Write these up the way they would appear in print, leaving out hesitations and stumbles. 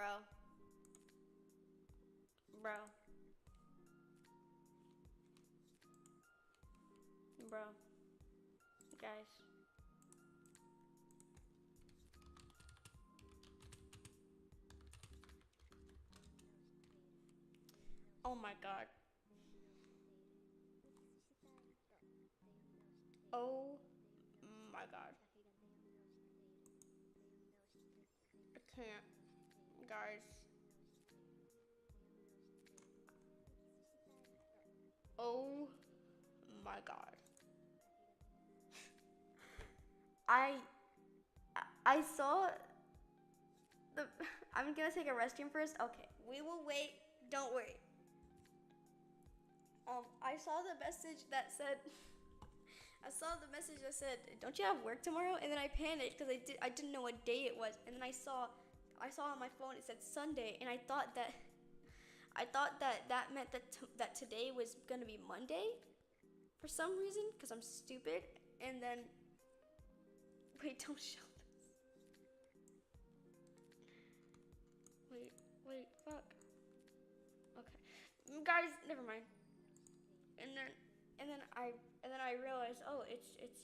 Bro. Bro. Bro. Guys. Oh my god. Oh my god. I can't. Guys. Oh my god. I I saw the I'm gonna take a restroom first. Okay, we will wait. Don't worry. I saw the message that said I saw the message that said, "Don't you have work tomorrow?" And then I panicked because I didn't know what day it was. And then I saw on my phone it said Sunday, and I thought that that meant that today was gonna be Monday for some reason because I'm stupid. And then wait, don't show this. Wait, fuck. Okay, guys, never mind. And then and then I realized, oh, it's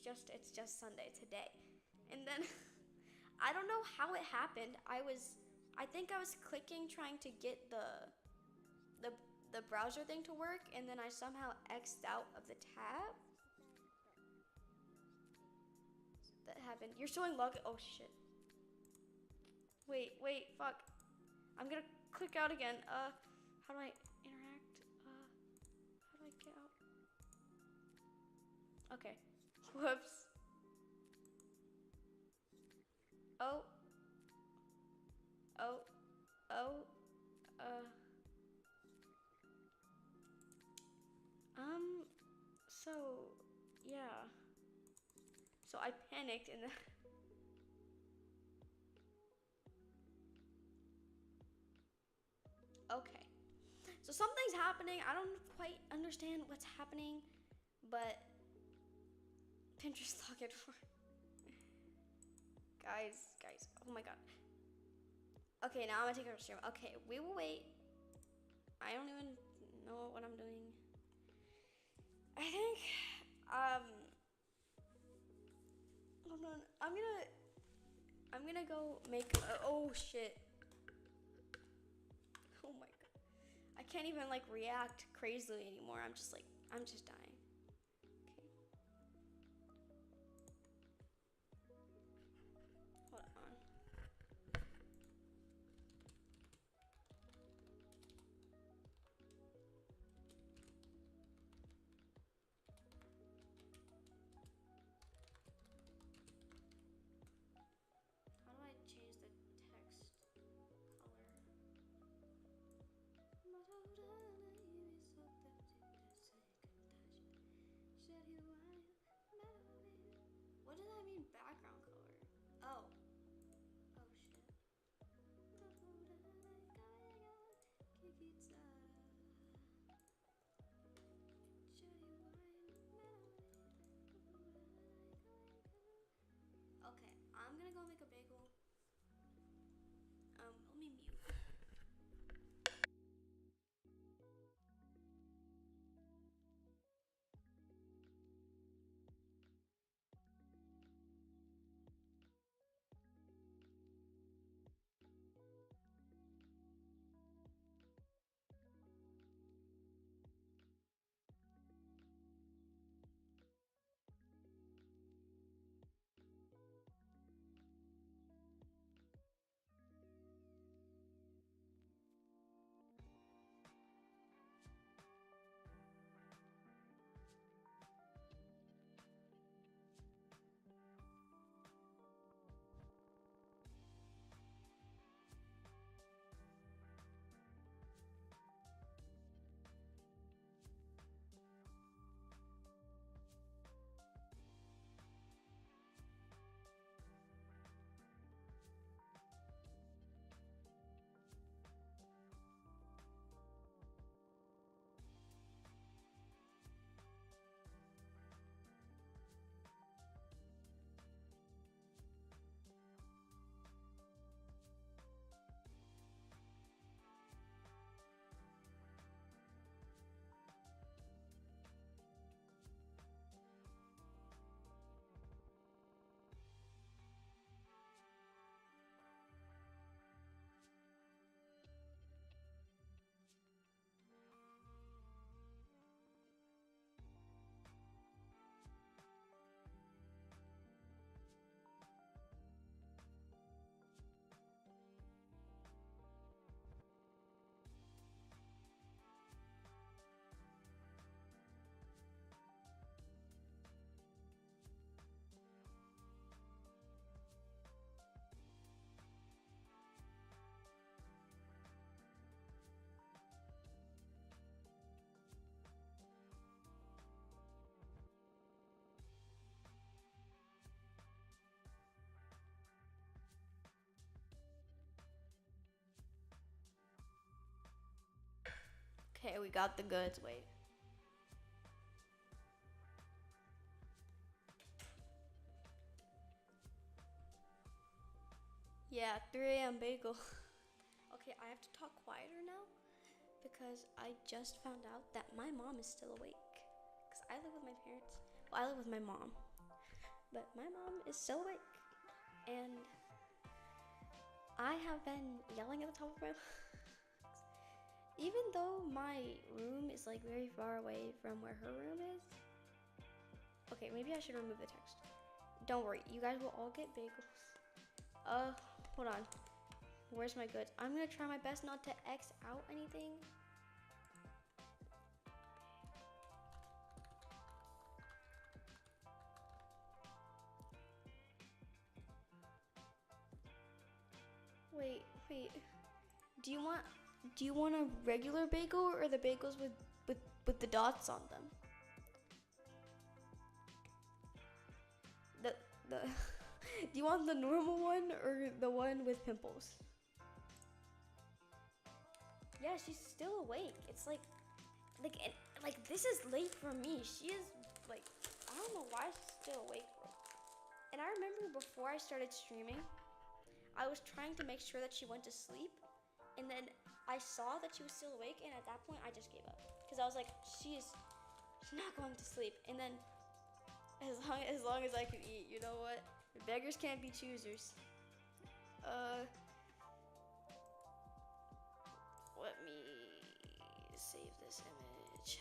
just Sunday today. And then I don't know how it happened. I think I was clicking trying to get the the browser thing to work, and then I somehow X'd out of the tab. That happened. You're showing log. Oh shit. Wait, fuck. I'm gonna click out again. How do I interact? How do I get out? Okay. Whoops. Oh. Oh. Oh. Uh. Um. So, yeah. So I panicked and then. Okay. So something's happening. I don't quite understand what's happening, but Pinterest login for guys. Oh my god. Okay, now I'm gonna take a stream. Okay, we will wait. I don't even know what I'm doing. I think hold on. I'm gonna go make oh shit. Oh my god. I can't even like react crazily anymore. I'm just dying. Okay. Hold on. How do I change the text color? Okay, we got the goods. Wait. Yeah, 3 a.m. bagel. Okay, I have to talk quieter now because I just found out that my mom is still awake. Because I live with my parents. Well, I live with my mom. But my mom is still awake. And I have been yelling at the top of my lungs. Even though my room is like very far away from where her room is. Okay, maybe I should remove the text. Don't worry, you guys will all get bagels. Hold on. Where's my goods? I'm gonna try my best not to X out anything. Wait. Do you want a regular bagel or the bagels with the dots on them? The do you want the normal one or the one with pimples? Yeah, she's still awake. It's like this is late for me. She is like, I don't know why she's still awake, bro. And I remember before I started streaming, I was trying to make sure that she went to sleep, and then I saw that she was still awake, and at that point I just gave up because I was like, she's not going to sleep. And then as long as I could eat, you know what? Beggars can't be choosers. Let me save this image.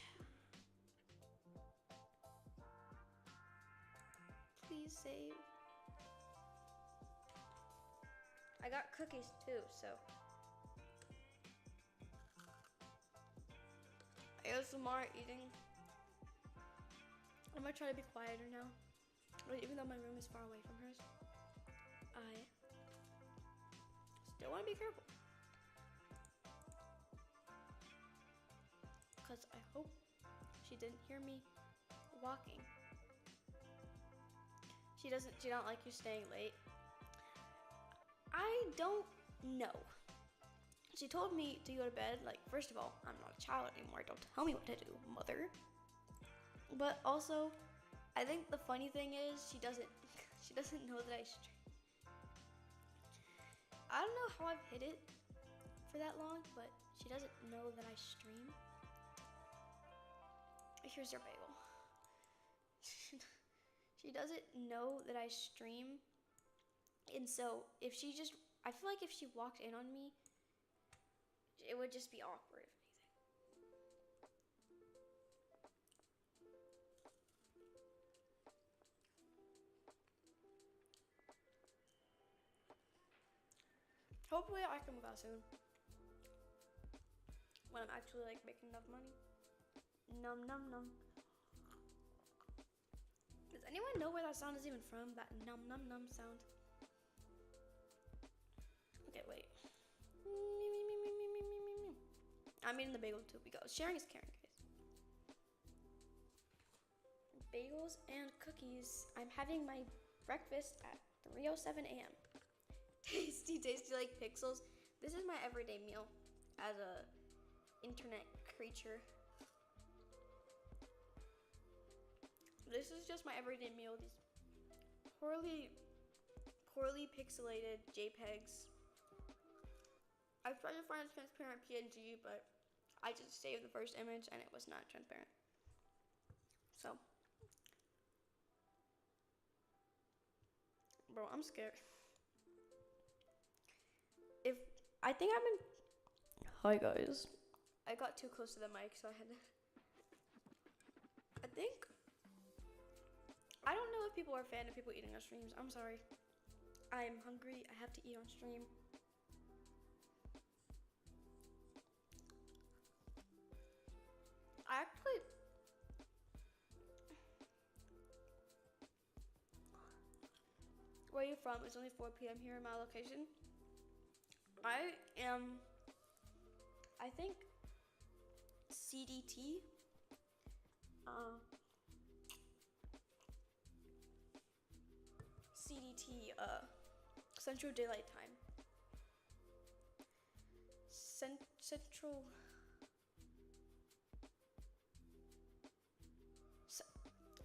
Please save. I got cookies too, so. ASMR eating. I'm gonna try to be quieter now. Even though my room is far away from hers, I still want to be careful. Because I hope she didn't hear me walking. She don't like you staying late. I don't know. She told me to go to bed. Like, first of all, I'm not a child anymore. Don't tell me what to do, mother. But also, I think the funny thing is she doesn't know that I stream. I don't know how I've hid it for that long, but she doesn't know that I stream. Here's her bagel. She doesn't know that I stream. And so if she just, I feel like if she walked in on me, it would just be awkward, if anything. Hopefully I can move out soon. When I'm actually like making enough money. Num num num. Does anyone know where that sound is even from? That num num num sound. Okay, wait. I'm eating the bagel too because sharing is caring, guys. Bagels and cookies. I'm having my breakfast at 3:07 a.m. Tasty like pixels. This is my everyday meal as a internet creature. This is just my everyday meal. These poorly pixelated JPEGs. I tried to find a transparent PNG, but I just saved the first image and it was not transparent. So, bro, I'm scared. Hi guys. I got too close to the mic, so I had to. I don't know if people are a fan of people eating on streams. I'm sorry. I'm hungry. I have to eat on stream. Where are you from? It's only 4 p.m. here in my location. I am, I think, CDT. CDT, Central Daylight Time. Central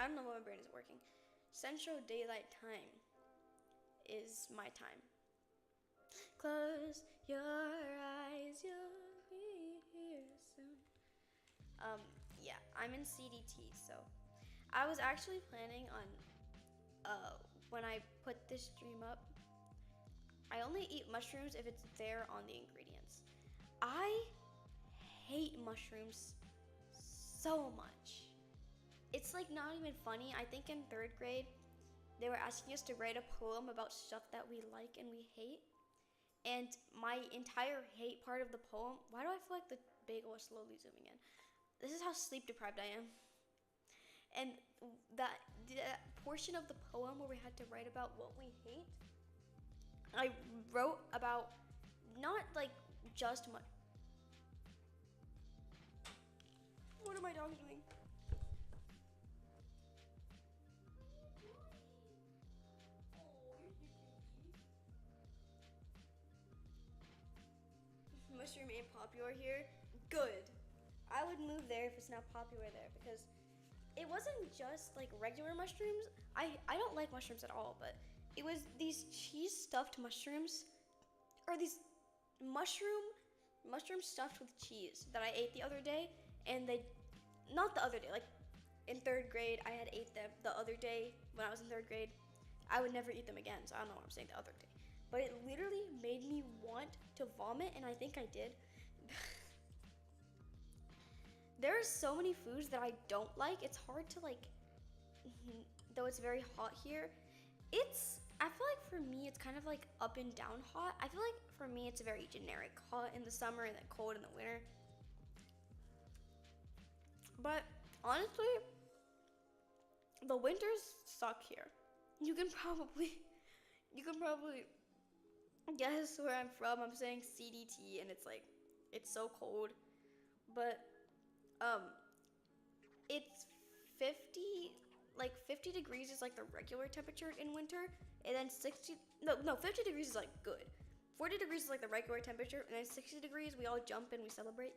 I don't know why my brain is working. Central Daylight Time is my time. Close your eyes, you'll be here soon. Yeah, I'm in CDT, so I was actually planning on when I put this stream up, I only eat mushrooms if it's there on the ingredients. I hate mushrooms so much. It's like not even funny. I think in 3rd grade, they were asking us to write a poem about stuff that we like and we hate. And my entire hate part of the poem, why do I feel like the bagel is slowly zooming in? This is how sleep deprived I am. And that portion of the poem where we had to write about what we hate, I wrote about not like just much. What are my dogs doing? Mushroom ain't popular here. Good. I would move there if it's not popular there because it wasn't just like regular mushrooms. I don't like mushrooms at all, but it was these cheese stuffed mushrooms, or these mushroom stuffed with cheese that I ate the other day, and not the other day, like in 3rd grade I had ate them the other day when I was in 3rd grade. I would never eat them again, so I don't know what I'm saying the other day. But it literally made me want to vomit, and I think I did. There are so many foods that I don't like. It's hard to like, though it's very hot here. I feel like for me, it's kind of like up and down hot. I feel like for me, it's very generic hot in the summer and then cold in the winter. But honestly, the winters suck here. You can probably guess where I'm from. I'm saying CDT, and it's like, it's so cold. But it's 50 degrees is like the regular temperature in winter, and then 50 degrees is like good. 40 degrees is like the regular temperature, and then 60 degrees we all jump and we celebrate.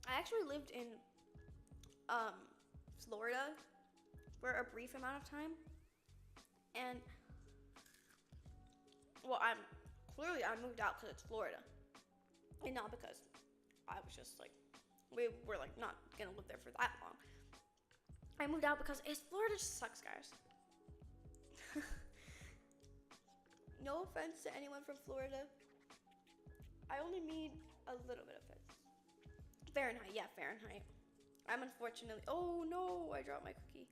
I actually lived in Florida for a brief amount of time, and well, I moved out because it's Florida, and not because I was just like, we were like not gonna live there for that long. I moved out because Florida just sucks, guys. No offense to anyone from Florida. I only mean a little bit of offense. Fahrenheit, yeah, Fahrenheit. I'm unfortunately, oh no, I dropped my cookie.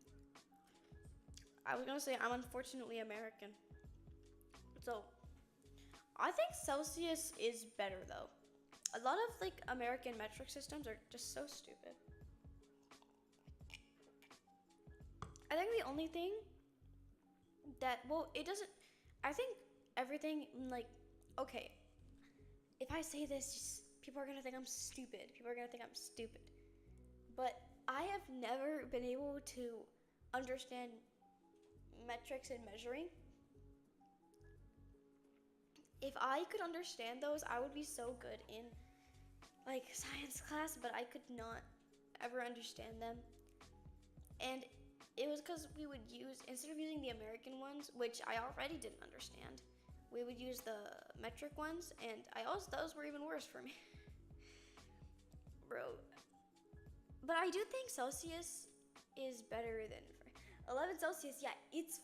I was gonna say I'm unfortunately American. So, I think Celsius is better though. A lot of like American metric systems are just so stupid. I think the only thing that, well, it doesn't, I think everything, like, okay, if I say this, just, people are gonna think I'm stupid. But I have never been able to understand metrics and measuring. If I could understand those, I would be so good in like science class, but I could not ever understand them. And it was because we would use, instead of using the American ones, which I already didn't understand, we would use the metric ones, and those were even worse for me. Bro. But I do think Celsius is better than 11 Celsius. Yeah, it's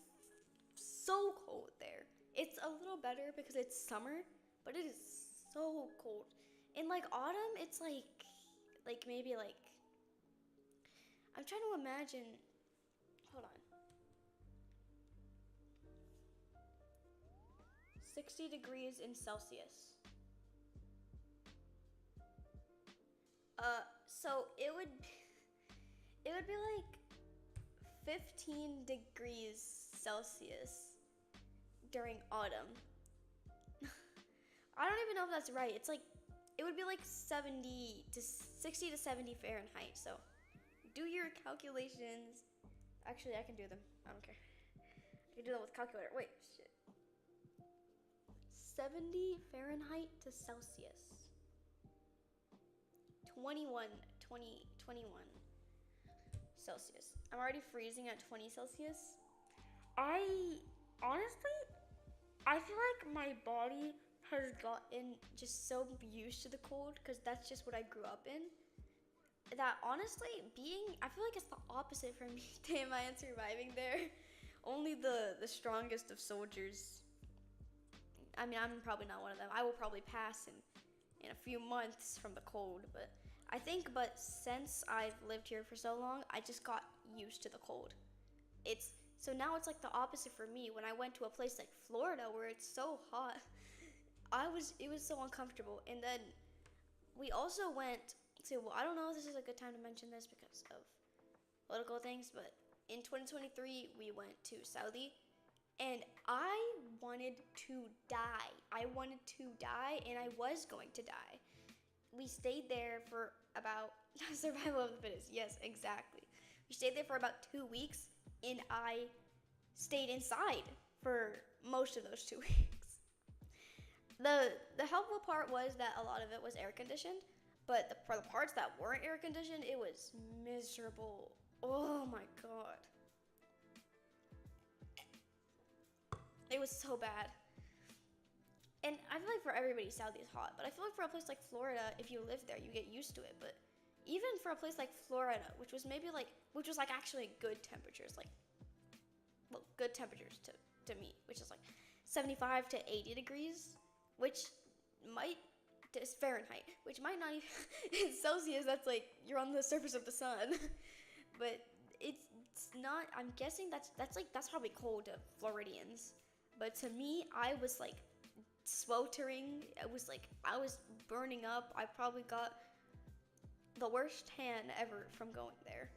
so cold there. It's a little better because it's summer, but it is so cold. In like autumn, it's like maybe like, I'm trying to imagine, hold on. 60 degrees in Celsius. So it would be like 15 degrees Celsius during autumn. I don't even know if that's right. It's like, it would be like 60 to 70 Fahrenheit. So do your calculations. Actually, I can do them. I don't care. I can do them with calculator. Wait, shit. 70 Fahrenheit to Celsius. 21 Celsius. I'm already freezing at 20 Celsius. I honestly, I feel like my body has Gotten just so used to the cold because that's just what I grew up in. That honestly, I feel like it's the opposite for me, Tama, and surviving there. Only the strongest of soldiers. I mean, I'm probably not one of them. I will probably pass in a few months from the cold, but since I've lived here for so long, I just got used to the cold. So now it's like the opposite for me. When I went to a place like Florida where it's so hot, it was so uncomfortable. And then we also went to, well, I don't know if this is a good time to mention this because of political things, but in 2023 we went to Saudi, and I wanted to die. I wanted to die, and I was going to die. We stayed there for about survival of the fittest. Yes, exactly. We stayed there for about 2 weeks, and I stayed inside for most of those 2 weeks. The helpful part was that a lot of it was air conditioned, but for the parts that weren't air conditioned, it was miserable. Oh my god. It was so bad. And I feel like for everybody, Saudi is hot, but I feel like for a place like Florida, if you live there, you get used to it. But even for a place like Florida, which was actually good temperatures, good temperatures to meet, which is like 75 to 80 degrees, which might, is Fahrenheit, which might not even, in Celsius, that's like, you're on the surface of the sun. But it's not, I'm guessing that's probably cold to Floridians. But to me, I was like sweltering. I was burning up. I probably got the worst tan ever from going there.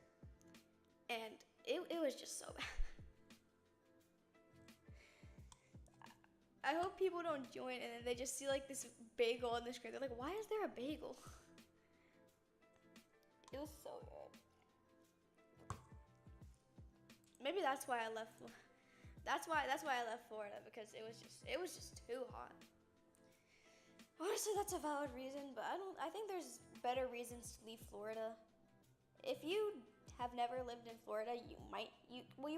And it was just so bad. I hope people don't join and then they just see like this bagel on the screen. They're like, why is there a bagel? It was so good. Maybe that's why I left. That's why I left Florida, because it was just too hot. Honestly, that's a valid reason, but I think there's better reasons to leave Florida. If you have never lived in Florida, you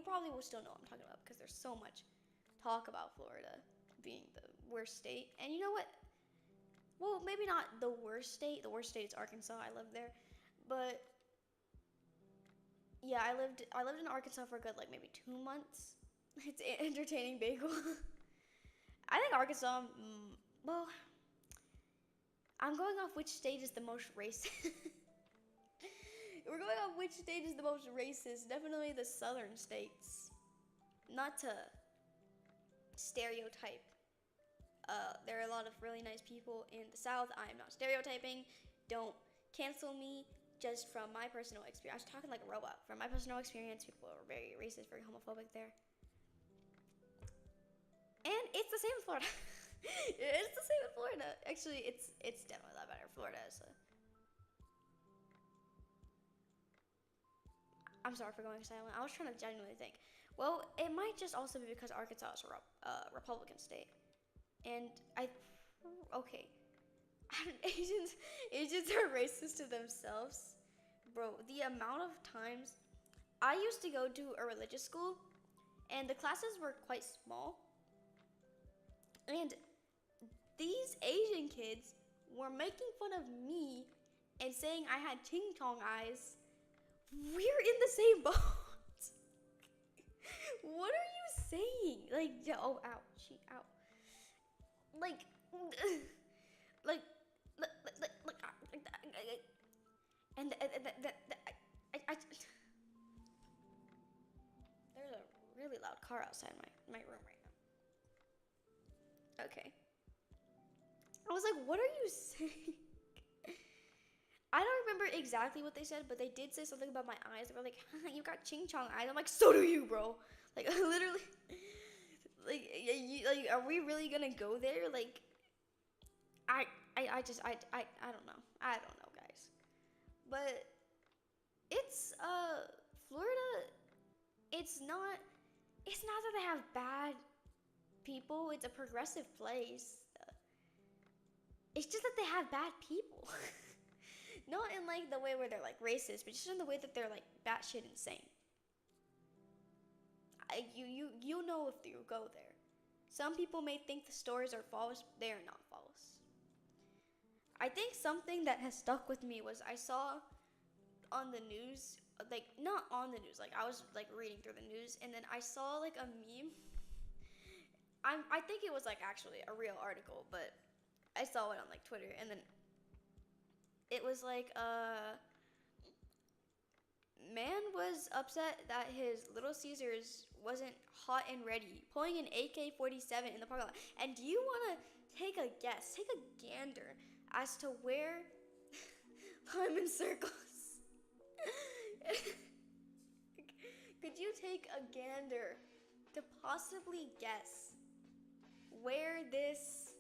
probably will still know what I'm talking about, because there's so much talk about Florida being the worst state. And you know what? Well, maybe not the worst state. The worst state is Arkansas. I lived there. But yeah, I lived in Arkansas for a good maybe 2 months. It's an entertaining bagel. I think Arkansas, well, I'm going off which state is the most racist. We're going off which state is the most racist. Definitely the southern states. Not to stereotype. There are a lot of really nice people in the South. I am not stereotyping. Don't cancel me. Just from my personal experience. I was talking like a robot. From my personal experience, people are very racist, very homophobic there. And it's the same in Florida. It's the same in Florida. Actually, it's definitely a lot better. Florida is I'm sorry for going silent. I was trying to genuinely think. Well, it might just also be because Arkansas is a Republican state. And okay. Asians are racist to themselves. Bro, the amount of times I used to go to a religious school, and the classes were quite small. And these Asian kids were making fun of me and saying I had ching chong eyes. We're in the same boat. What are you saying? Oh, ow, ow. And there's a really loud car outside my room right now. Okay. I was like, what are you saying? I don't remember exactly what they said, but they did say something about my eyes. They were like, you got ching chong eyes. I'm like, so do you, bro. Literally. Are we really gonna go there? I don't know. I don't know, guys. But it's, Florida, it's not that they have bad people. It's a progressive place. It's just that they have bad people. Not in like the way where they're like racist, but just in the way that they're like batshit insane. You know if you go there. Some people may think the stories are false. They are not false. I think something that has stuck with me was I saw on the news, like not on the news, like I was like reading through the news, and then I saw like a meme. I think it was like actually a real article, but I saw it on like Twitter, and then it was like man was upset that his Little Caesars wasn't hot and ready, pulling an AK-47 in the parking lot. And do you want to take a guess, take a gander as to where I'm in circles? Could you take a gander to possibly guess where this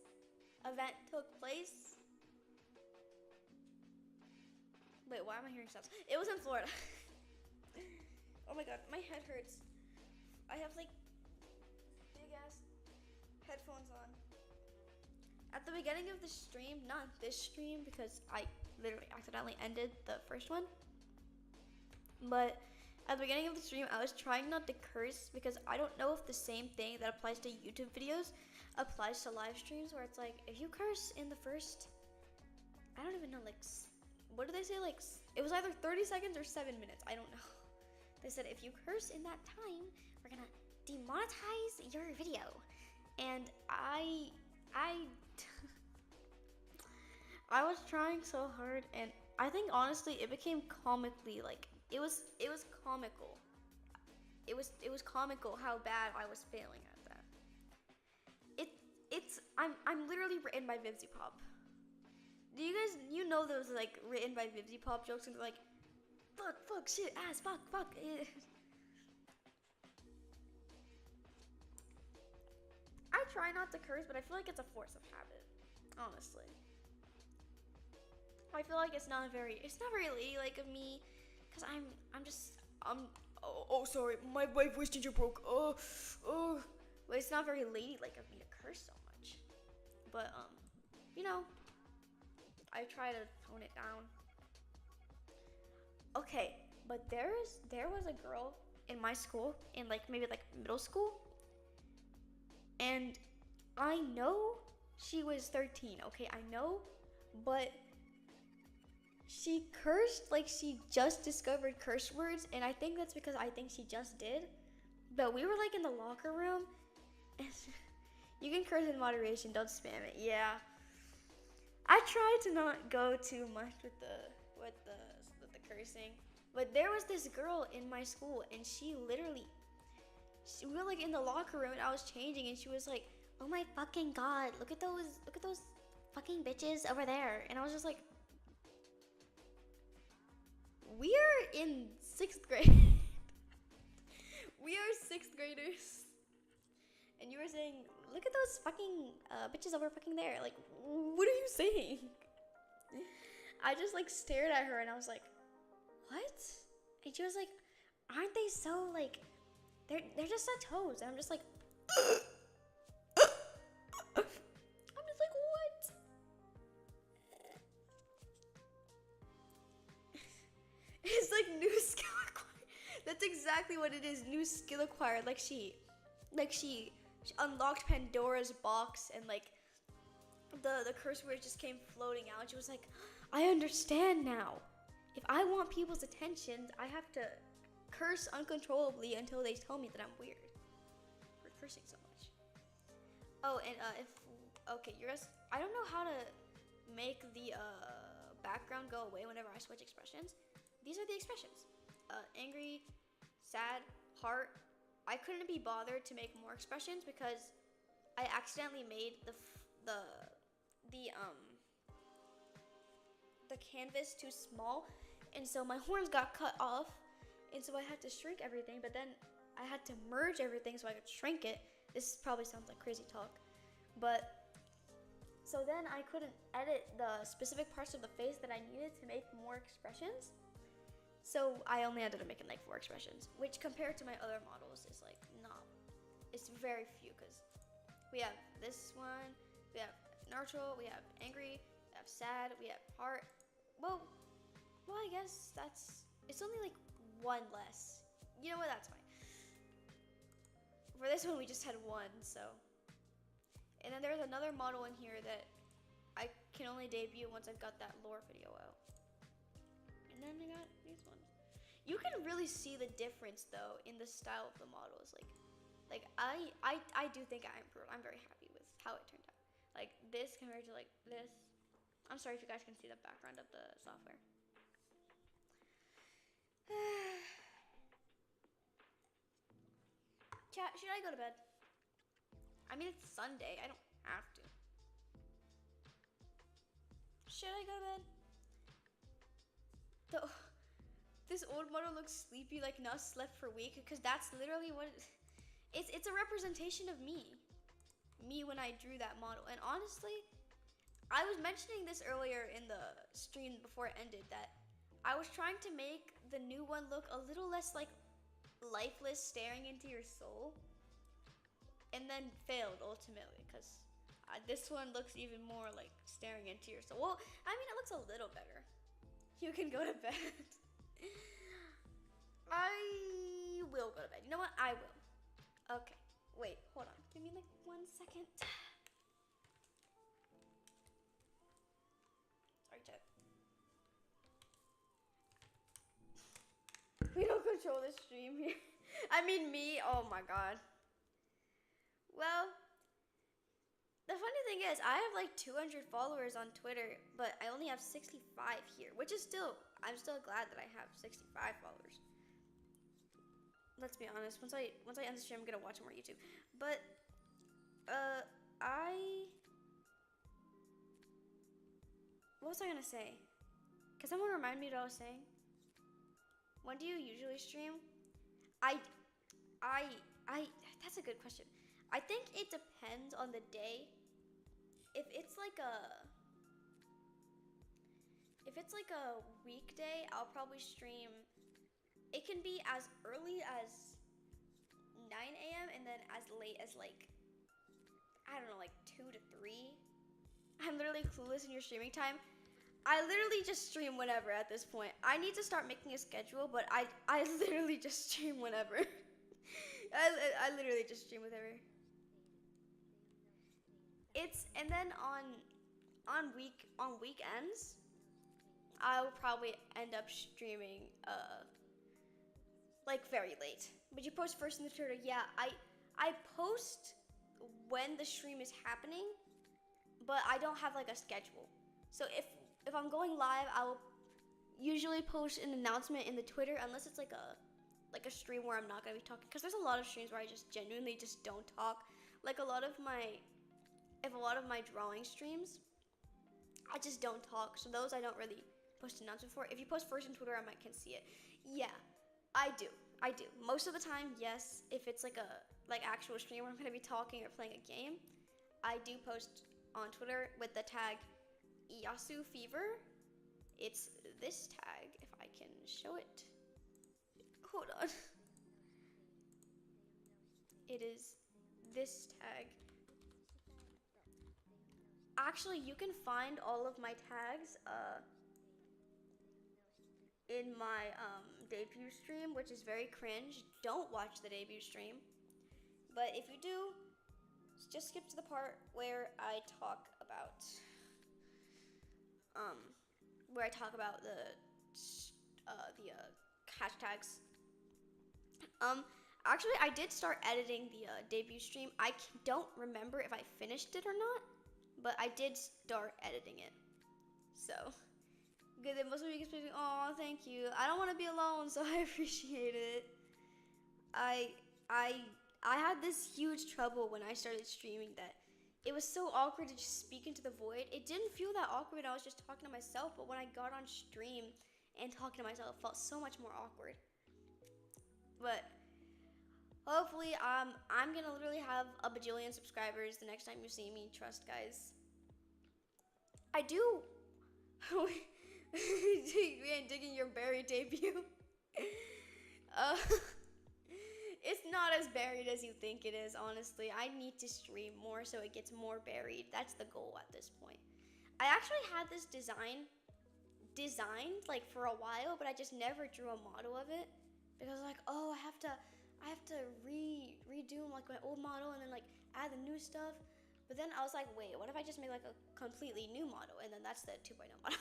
event took place? Wait, why am I hearing stuff? It was in Florida. Oh my god, my head hurts. I have like big ass headphones on. At the beginning of the stream, not this stream because I literally accidentally ended the first one, but at the beginning of the stream, I was trying not to curse because I don't know if the same thing that applies to YouTube videos applies to live streams, where it's like, if you curse in the first, I don't even know, like, what do they say? Like, it was either 30 seconds or 7 minutes. I don't know. They said, if you curse in that time, we're gonna demonetize your video. And I was trying so hard, and I think honestly it became comically like it was comical. It was comical how bad I was failing at that. I'm literally written by Vivzy Pop. Do you guys know those like written by Vivzy Pop jokes, and they're like fuck shit ass fuck. I try not to curse, but I feel like it's a force of habit. Honestly, I feel like it's not very ladylike of me, cause oh sorry, my voice changer broke. But it's not very ladylike of me to curse so much. But I try to tone it down. Okay, but there was a girl in my school, in like maybe like middle school, and I know she was 13. Okay, I know, but she cursed like she just discovered curse words, and I think that's because I think she just did. But we were like in the locker room, and you can curse in moderation, don't spam it. Yeah, I try to not go too much with the cursing. But there was this girl in my school, and we were like in the locker room, and I was changing, and she was like, "Oh my fucking god, look at those fucking bitches over there." And I was just like, we're in 6th grade. We are 6th graders. And you were saying, look at those fucking bitches over fucking there. Like, what are you saying? I just like stared at her, and I was like, what? And she was like, aren't they so like, they're just on toes. And I'm just like, I'm just like, what? It's like new skill acquired. That's exactly what it is. New skill acquired. Like she unlocked Pandora's box, and like the curse words just came floating out. She was like, I understand now. If I want people's attention, I have to curse uncontrollably until they tell me that I'm weird for cursing so much. Oh, and I don't know how to make the background go away whenever I switch expressions. These are the expressions: angry, sad, heart. I couldn't be bothered to make more expressions because I accidentally made the canvas too small, and so my horns got cut off, and so I had to shrink everything. But then I had to merge everything so I could shrink it. This probably sounds like crazy talk, but so then I couldn't edit the specific parts of the face that I needed to make more expressions. So I only ended up making like 4 expressions, which compared to my other models is like it's very few, because we have this one, we have neutral, we have angry, we have sad, we have heart. Well, Well, I guess it's only like one less. You know what? That's fine. For this one, we just had one, so. And then there's another model in here that I can only debut once I've got that lore video out. And then I got these ones. You can really see the difference though in the style of the models. Like I do think I improved. I'm very happy with how it turned out. Like this compared to like this. I'm sorry if you guys can see the background of the software. Chat, should I go to bed? I mean, it's Sunday. I don't have to. Should I go to bed? This old model looks sleepy, like not slept for a week, because that's literally what it's a representation of me. Me when I drew that model. And honestly, I was mentioning this earlier in the stream before it ended, that I was trying to make the new one look a little less like lifeless, staring into your soul, and then failed ultimately, because this one looks even more like staring into your soul. Well, I mean, it looks a little better. You can go to bed. I will go to bed. You know what? I will. Okay. Wait, hold on. Give me like 1 second. Sorry, chat. We don't control the stream here. I mean me. Oh my god. Well, the funny thing is, I have like 200 followers on Twitter, but I only have 65 here, which is still, I'm still glad that I have 65 followers. Let's be honest, once I end the stream, I'm gonna watch more YouTube. But, what was I gonna say? Can someone remind me what I was saying? When do you usually stream? That's a good question. I think it depends on the day. If it's like a weekday, I'll probably stream. It can be as early as 9 a.m. and then as late as like, I don't know, like 2 to 3. I'm literally clueless in your streaming time. I literally just stream whenever at this point. I need to start making a schedule, but I literally just stream whenever. I literally just stream whenever. And then on weekends, I'll probably end up streaming like very late. But you post first in the Twitter. Yeah, I post when the stream is happening, but I don't have like a schedule. So if I'm going live, I will usually post an announcement in the Twitter, unless it's like a stream where I'm not gonna be talking, because there's a lot of streams where I just genuinely just don't talk. Like a lot of my drawing streams, I just don't talk. So those I don't really post an announcement for. If you post first in Twitter, I might can see it. Yeah, I do. Most of the time, yes. If it's like a actual stream where I'm gonna be talking or playing a game, I do post on Twitter with the tag Iyasu Fever. It's this tag, if I can show it. Hold on. It is this tag. Actually, you can find all of my tags in my debut stream, which is very cringe. Don't watch the debut stream. But if you do, just skip to the part where I talk about the hashtags. Actually, I did start editing the debut stream. I don't remember if I finished it or not, but I did start editing it. So, good. Then most of you guys saying, "Oh, thank you. I don't want to be alone, so I appreciate it." I had this huge trouble when I started streaming that it was so awkward to just speak into the void. It didn't feel that awkward when I was just talking to myself, but when I got on stream and talking to myself, it felt so much more awkward. But hopefully, I'm gonna literally have a bajillion subscribers the next time you see me. Trust, guys. I do. We ain't digging your buried debut. It's not as buried as you think it is, honestly. I need to stream more so it gets more buried. That's the goal at this point. I actually had this design designed like for a while, but I just never drew a model of it because like, oh, I have to redo like my old model and then like add the new stuff. But then I was like, wait, what if I just make like a completely new model and then that's the 2.0 model?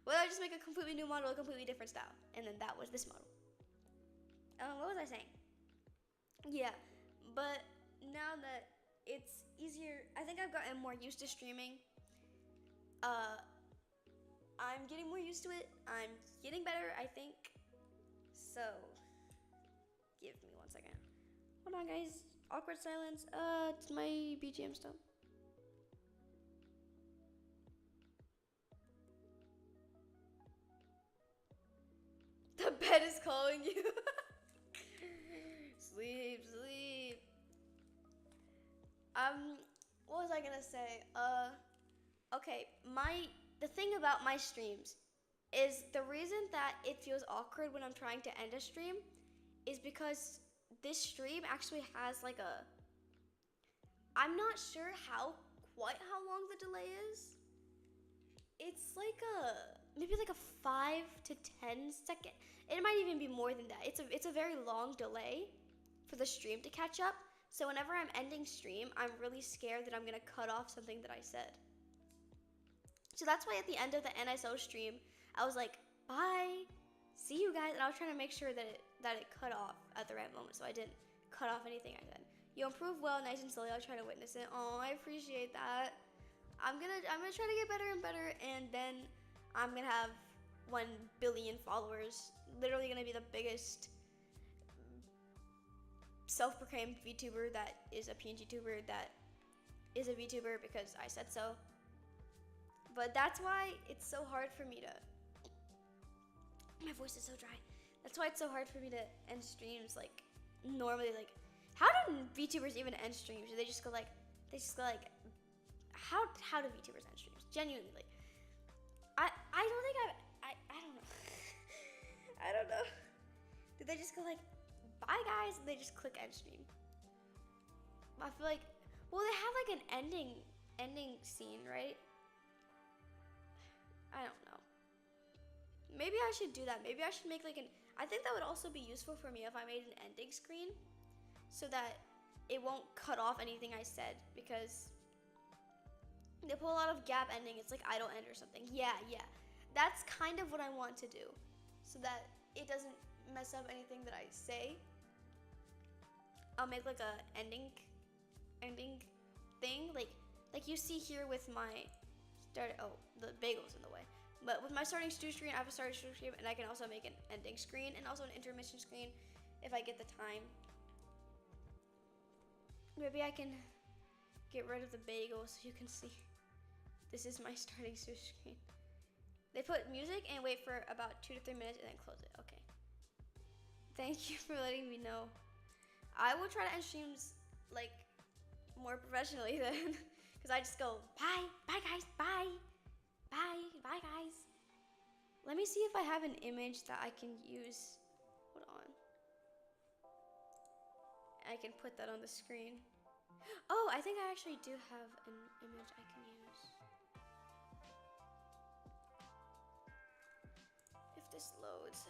What if I just make a completely new model, a completely different style, and then that was this model? What was I saying? Yeah, but now that it's easier, I think I've gotten more used to streaming. I'm getting more used to it. I'm getting better, I think. So, give me 1 second. Hold on, guys. Awkward silence. It's my BGM stop. The bed is calling you. Sleep, sleep. What was I gonna say? Okay, the thing about my streams is the reason that it feels awkward when I'm trying to end a stream is because this stream actually has like I'm not sure quite how long the delay is. It's like maybe like a 5 to 10 second. It might even be more than that. It's a very long delay for the stream to catch up. So whenever I'm ending stream, I'm really scared that I'm gonna cut off something that I said. So that's why at the end of the NSO stream, I was like, bye, see you guys. And I was trying to make sure that it cut off at the right moment, so I didn't cut off anything I said. You improve well, nice and slowly. I'll try to witness it. Oh, I appreciate that. I'm gonna try to get better and better, and then I'm gonna have 1 billion followers. Literally gonna be the biggest self-proclaimed VTuber that is a PNG tuber that is a VTuber because I said so. But that's why it's so hard for me to. My voice is so dry. That's why it's so hard for me to end streams like normally. Like, how do VTubers even end streams? Do they just go like? How do VTubers end streams? Genuinely, like, I don't think I don't know. I don't know. Did they just go like, bye guys, and they just click end stream? I feel like, well, they have like an ending scene, right? I don't know. Maybe I should do that. Maybe I should make like I think that would also be useful for me if I made an ending screen so that it won't cut off anything I said, because they put a lot of gap ending. It's like idle end or something. Yeah. That's kind of what I want to do so that it doesn't mess up anything that I say. I'll make like a ending thing like you see here with my the bagel's in the way. But with my starting stew screen, I have a starting stew screen, and I can also make an ending screen and also an intermission screen if I get the time. Maybe I can get rid of the bagel so you can see. This is my starting stew screen. They put music and wait for about 2 to 3 minutes and then close it. Okay. Thank you for letting me know. I will try to end streams like more professionally then, because I just go bye guys, bye guys. Let me see if I have an image that I can use. Hold on. I can put that on the screen. Oh, I think I actually do have an image I can use. If this loads.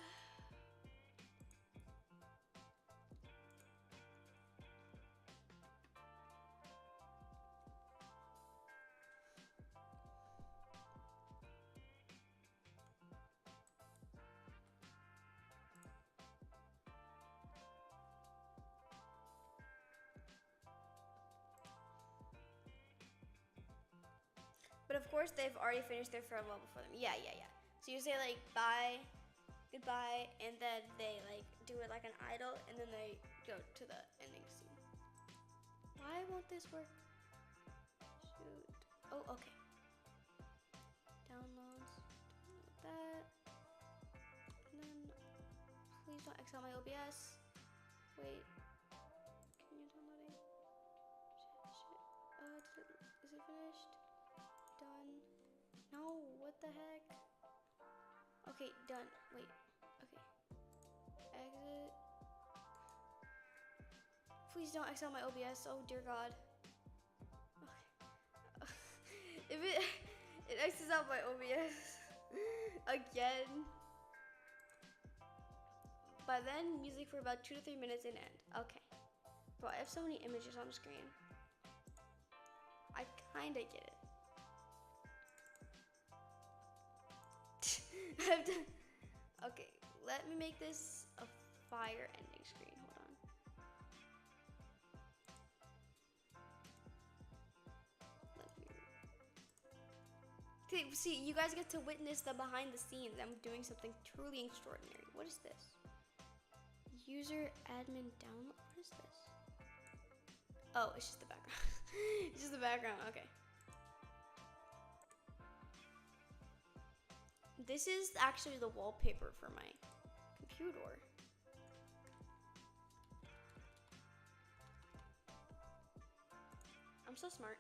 But of course, they've already finished their farewell before them. Yeah. So you say like bye, goodbye, and then they like do it like an idol, and then they go to the ending scene. Why won't this work? Shoot. Oh, okay. Download that. And then please don't exile my OBS. Wait. Can you downloading? Shit. Is it finished? Done. No, what the heck? Okay, done. Wait. Okay. Exit. Please don't exile my OBS. Oh dear God. Okay. If it exits out my OBS. again. By then, music for about 2 to 3 minutes and end. Okay. Bro, I have so many images on the screen. I kinda get it. Okay, let me make this a fire ending screen. Hold on. See, you guys get to witness the behind the scenes. I'm doing something truly extraordinary. What is this? User admin download. What is this? Oh, it's just the background. It's just the background. Okay. This is actually the wallpaper for my computer. I'm so smart.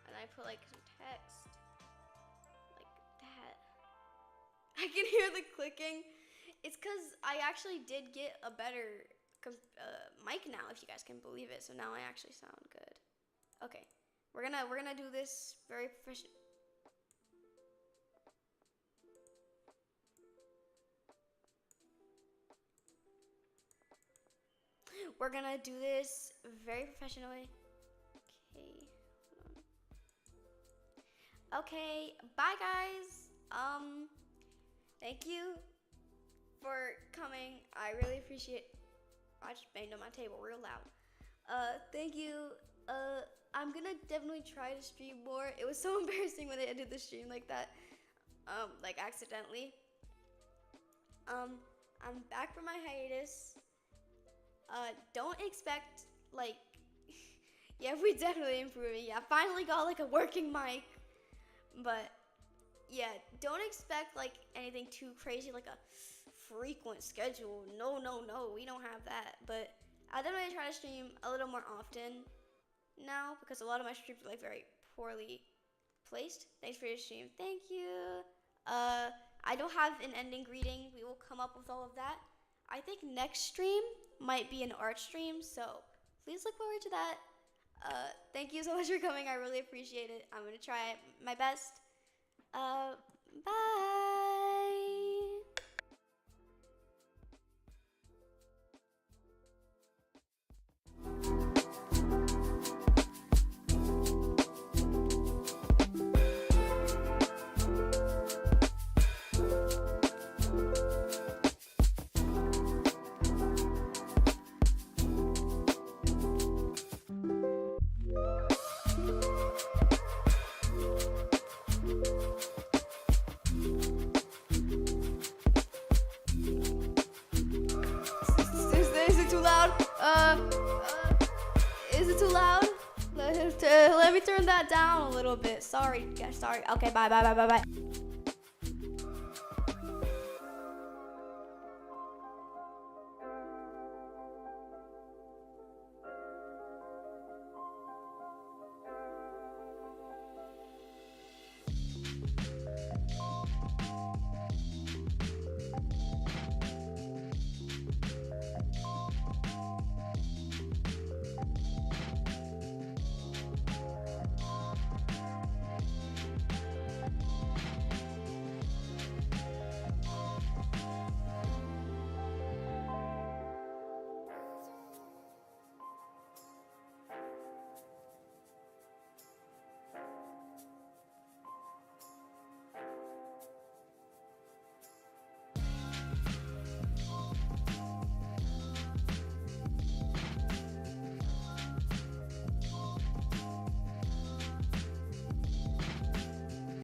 And I put like some text like that. I can hear the clicking. It's because I actually did get a better mic now, if you guys can believe it. So now I actually sound good. Okay, we're gonna do this very professional. We're gonna do this very professionally. Okay, hold on. Okay, bye guys. Thank you for coming. I really appreciate. I just banged on my table real loud. Thank you. I'm gonna definitely try to stream more. It was so embarrassing when I ended the stream like that, like accidentally. I'm back from my hiatus. Don't expect like, yeah, we definitely improving. Yeah, finally got like a working mic, but yeah, don't expect like anything too crazy, like a frequent schedule. No, we don't have that. But I definitely try to stream a little more often now because a lot of my streams are like very poorly placed. Thanks for your stream. Thank you. I don't have an ending greeting. We will come up with all of that. I think next stream might be an art stream, so please look forward to that. Thank you so much for coming. I really appreciate it. I'm gonna try my best. Bye. Is it too loud? Is it too loud? Let me turn that down a little bit. Sorry, guys. Sorry. Okay, bye.